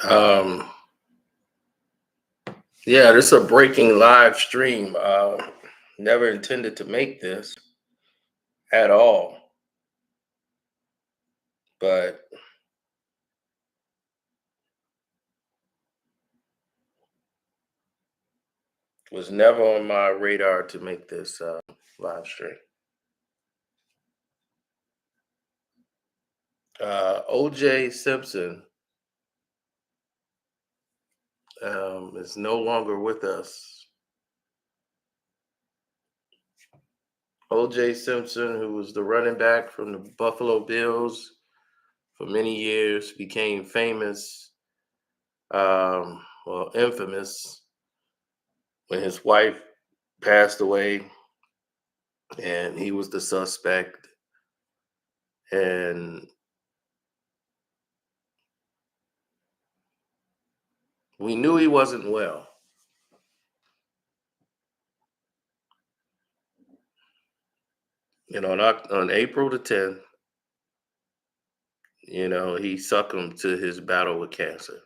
Um, yeah, this is a breaking live stream. Never intended to make this at all, but was never on my radar to make this live stream. OJ Simpson is no longer with us. OJ Simpson, who was the running back from the Buffalo Bills for many years, became famous, well, infamous when his wife passed away and he was the suspect. And we knew he wasn't well. On April the 10th, he succumbed to his battle with cancer.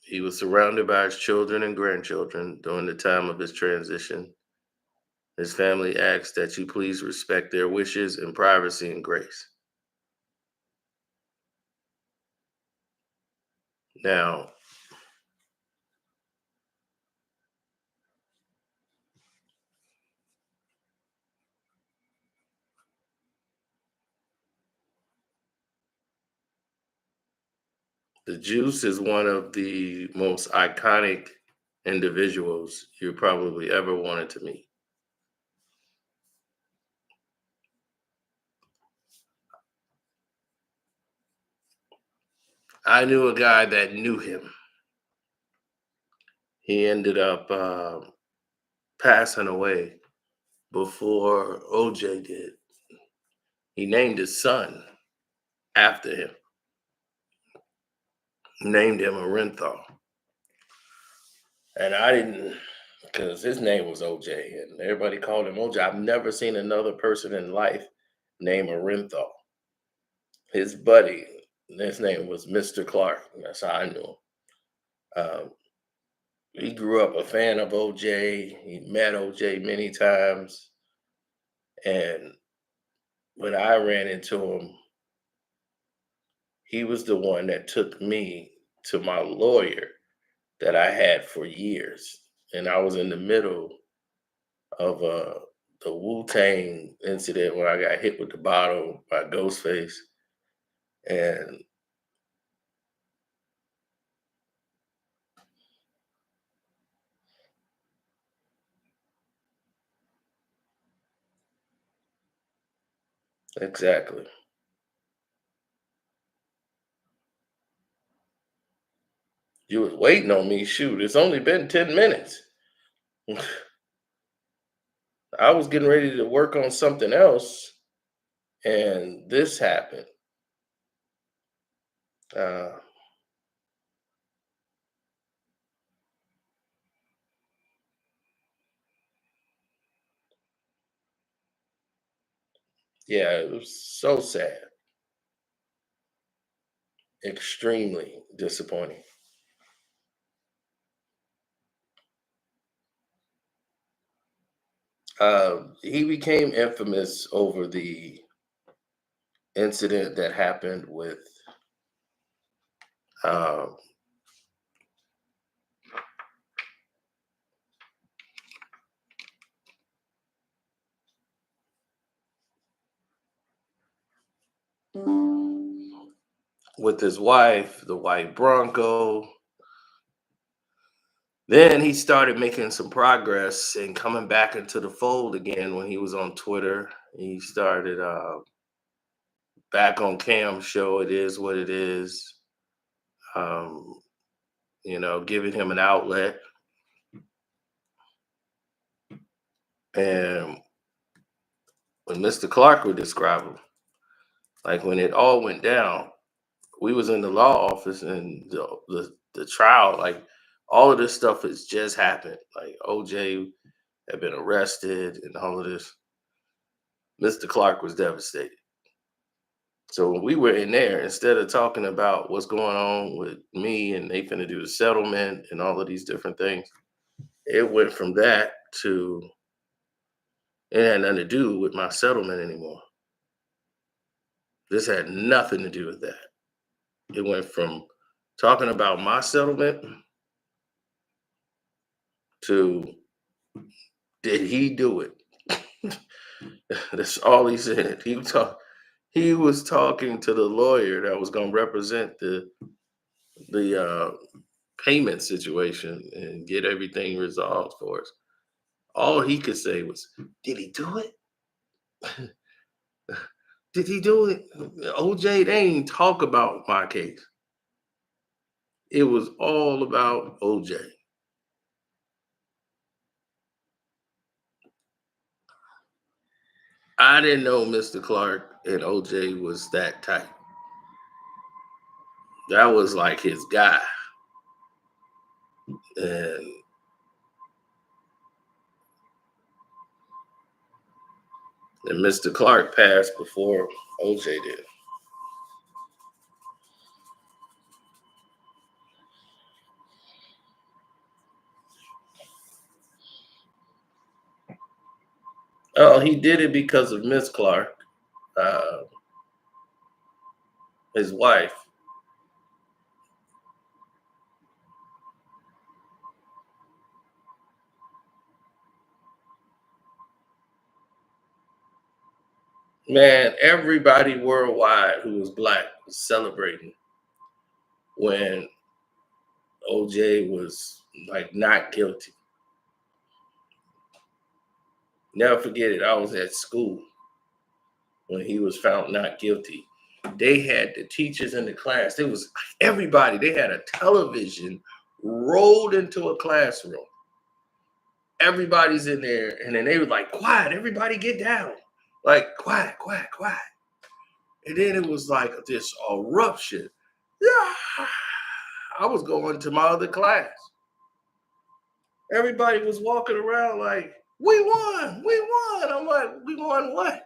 He was surrounded by his children and grandchildren during the time of his transition. His family asks that you please respect their wishes and privacy and grace. Now, the Juice is one of the most iconic individuals you probably ever wanted to meet. I knew a guy that knew him. He ended up passing away before OJ did. He named his son after him, named him Orenthal. And I didn't, because his name was OJ and everybody called him OJ. I've never seen another person in life named Orenthal. His buddy, his name was Mr. Clark. That's how I knew him. Um, he grew up a fan of OJ. He met OJ many times. And when I ran into him, he was the one that took me to my lawyer that I had for years. And I was in the middle of the Wu Tang incident when I got hit with the bottle by Ghostface. And exactly. You was waiting on me. Shoot, it's only been 10 minutes. I was getting ready to work on something else, and this happened. Uh, yeah, it was so sad, extremely disappointing. He became infamous over the incident that happened uh, with his wife, the white Bronco. Then he started making some progress and coming back into the fold again when he was on Twitter. He started back on Cam's show. It is what it is. Um, giving him an outlet. And when Mr. Clark would describe him, like when it all went down, we was in the law office and the trial, like all of this stuff has just happened. Like OJ had been arrested and all of this. Mr. Clark was devastated. So when we were in there, instead of talking about what's going on with me and they finna do the settlement and all of these different things, it went from that to it had nothing to do with my settlement anymore. This had nothing to do with that. It went from talking about my settlement to did he do it? That's all he said. He was talking to the lawyer that was going to represent the payment situation and get everything resolved for us. All he could say was, "Did he do it? Did he do it?" OJ, they ain't talk about my case. It was all about OJ. I didn't know Mr. Clark and OJ was that tight. That was like his guy. And Mr. Clark passed before OJ did. Oh, he did it because of Miss Clark, uh, his wife. Man, everybody worldwide who was black was celebrating when OJ was like not guilty. Never forget it. I was at school when he was found not guilty. They had the teachers in the class. It was everybody. They had a television rolled into a classroom. Everybody's in there, and then they were like, "Quiet! Everybody, get down!" Like, quiet, quiet, quiet. And then it was like this eruption. Yeah, I was going to my other class. Everybody was walking around like, "We won, we won." I'm like, "We won what?"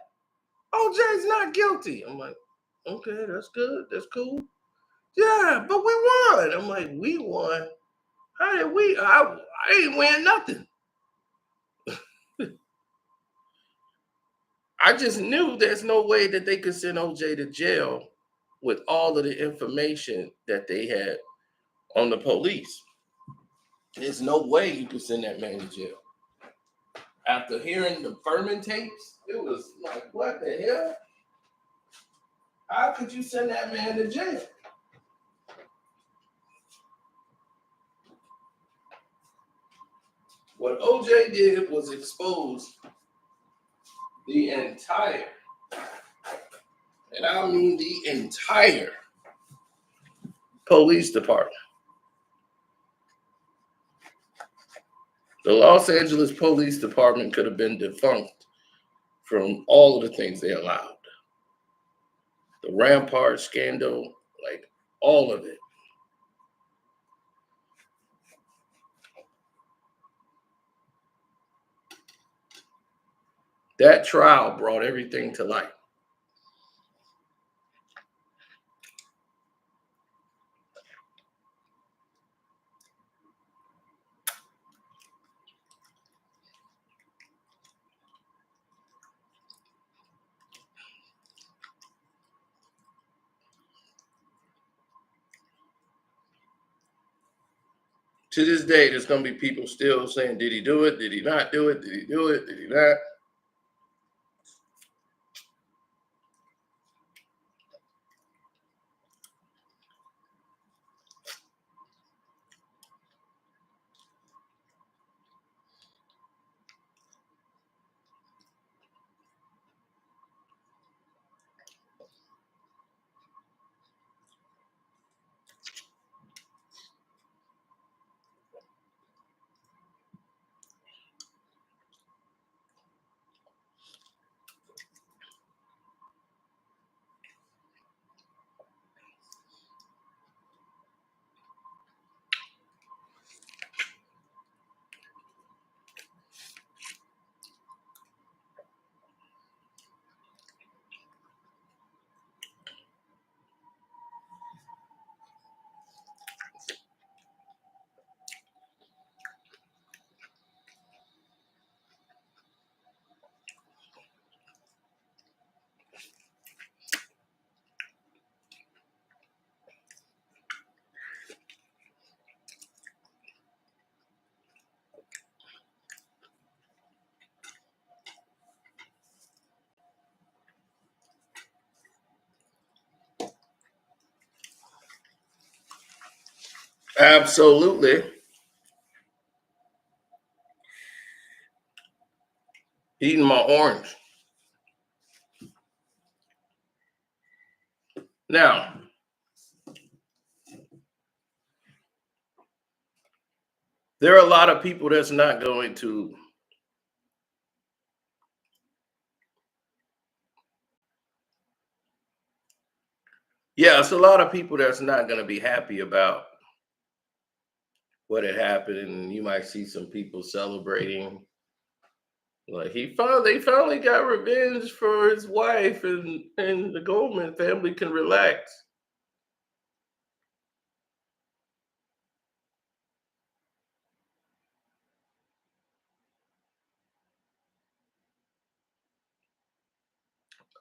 OJ's not guilty. I'm like, "Okay, that's good, that's cool." Yeah, but we won. I'm like, "We won? How did we? I ain't win nothing." I just knew there's no way that they could send OJ to jail with all of the information that they had on the police. There's no way you could send that man to jail. After hearing the Furman tapes, it was like, what the hell? How could you send that man to jail? What OJ did was expose the entire, and I mean the entire police department. The Los Angeles Police Department could have been defunct from all of the things they allowed. The Rampart scandal, like all of it. That trial brought everything to light. To this day, there's going to be people still saying, did he do it? Did he not do it? Did he do it? Did he not? Absolutely. Eating my orange. Now, there are a lot of people that's not going to, yeah, it's a lot of people that's not going to be happy about what had happened. And you might see some people celebrating. Like they finally got revenge for his wife, and the Goldman family can relax.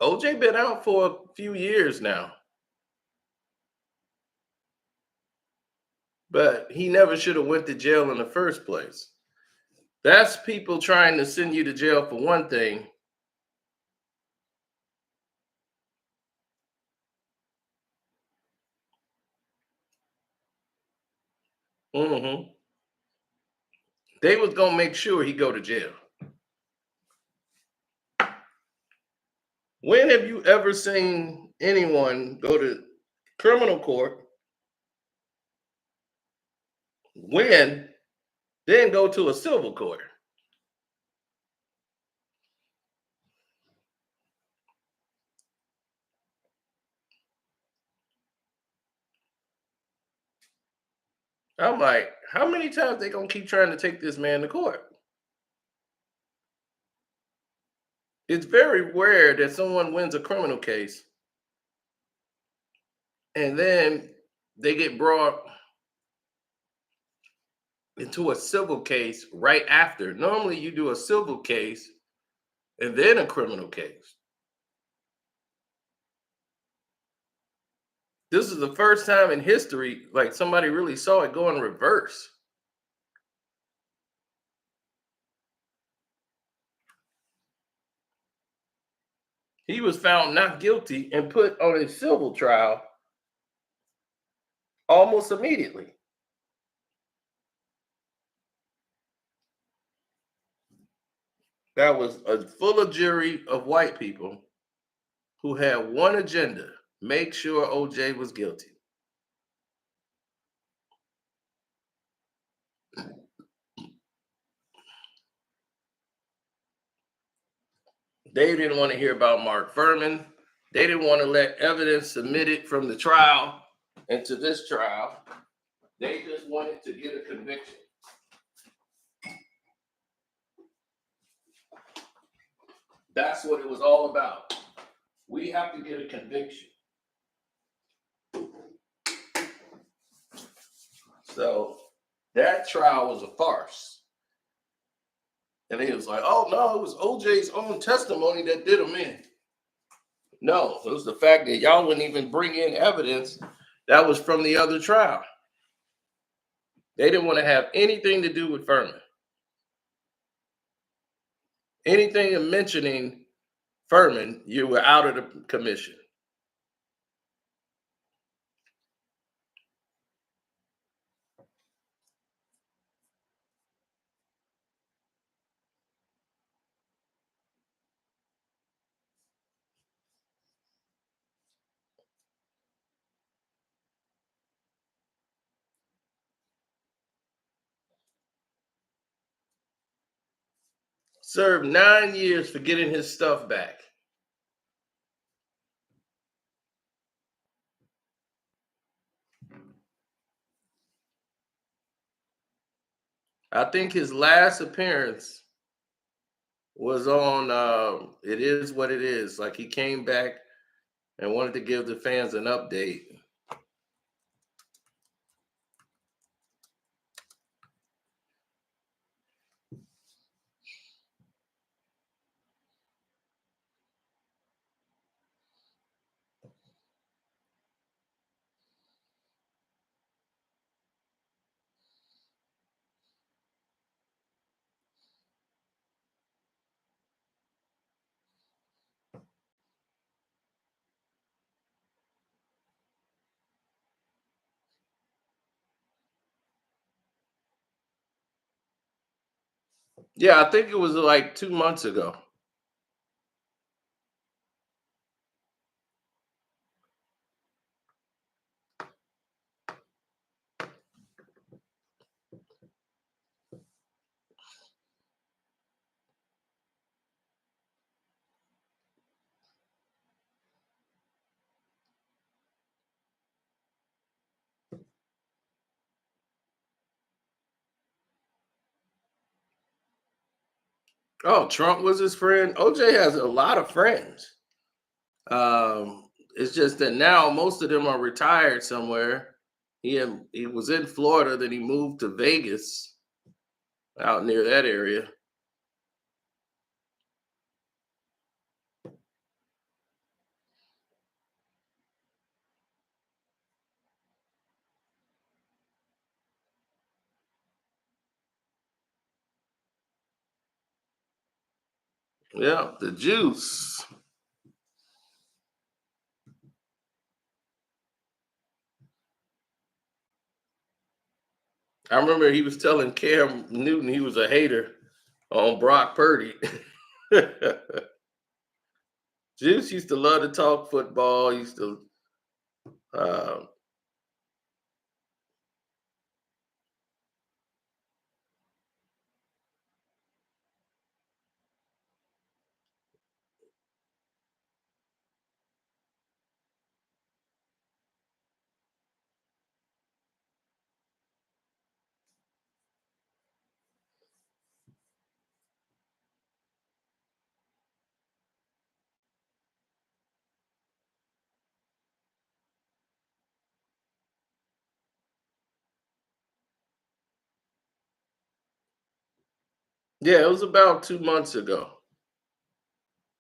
OJ been out for a few years now, but he never should have went to jail in the first place. That's people trying to send you to jail for one thing. Hmm. They was gonna make sure he go to jail. When have you ever seen anyone go to criminal court, win, then go to a civil court? I'm like, how many times they gonna keep trying to take this man to court? It's very rare that someone wins a criminal case and then they get brought into a civil case right after. Normally, you do a civil case and then a criminal case. This is the first time in history, like somebody really saw it go in reverse. He was found not guilty and put on a civil trial almost immediately. That was a full of jury of white people who had one agenda: make sure OJ was guilty. They didn't want to hear about Mark Furman. They didn't want to let evidence submitted from the trial into this trial. They just wanted to get a conviction. That's what it was all about. We have to get a conviction. So that trial was a farce. And he was like, oh no, it was OJ's own testimony that did him in. No, it was the fact that y'all wouldn't even bring in evidence that was from the other trial. They didn't want to have anything to do with Furman. Anything mentioning Furman, you were out of the commission. Served 9 years for getting his stuff back. I think his last appearance was on It Is What It Is. Like he came back and wanted to give the fans an update. Yeah, I think it was like 2 months ago. Oh, Trump was his friend. OJ has a lot of friends. It's just that now most of them are retired somewhere. He was in Florida, then he moved to Vegas, out near that area. Yeah, the juice. I remember he was telling Cam Newton he was a hater on Brock Purdy. Juice used to love to talk football. He used to, uh, yeah, it was about 2 months ago.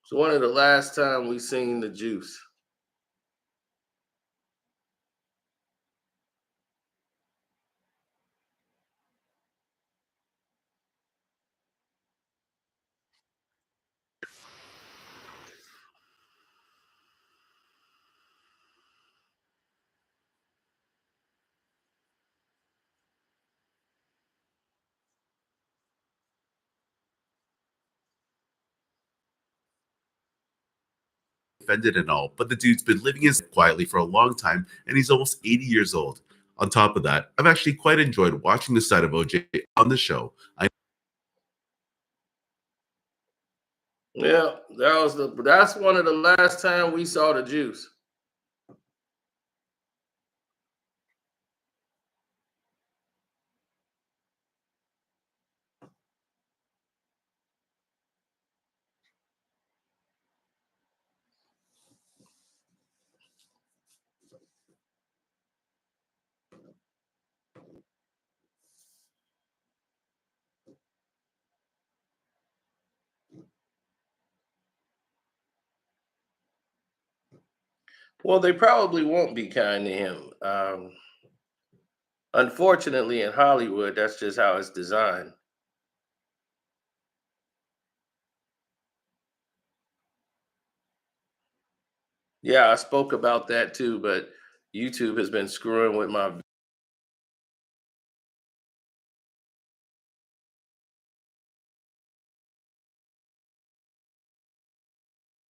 It's one of the last time we seen the juice. Offended and all, but the dude's been living his life quietly for a long time and he's almost 80 years old. On top of that, I've actually quite enjoyed watching the side of OJ on the show. I Yeah, that's one of the last time we saw the juice. Well, they probably won't be kind to him. Unfortunately, in Hollywood, that's just how it's designed. Yeah, I spoke about that too, but YouTube has been screwing with my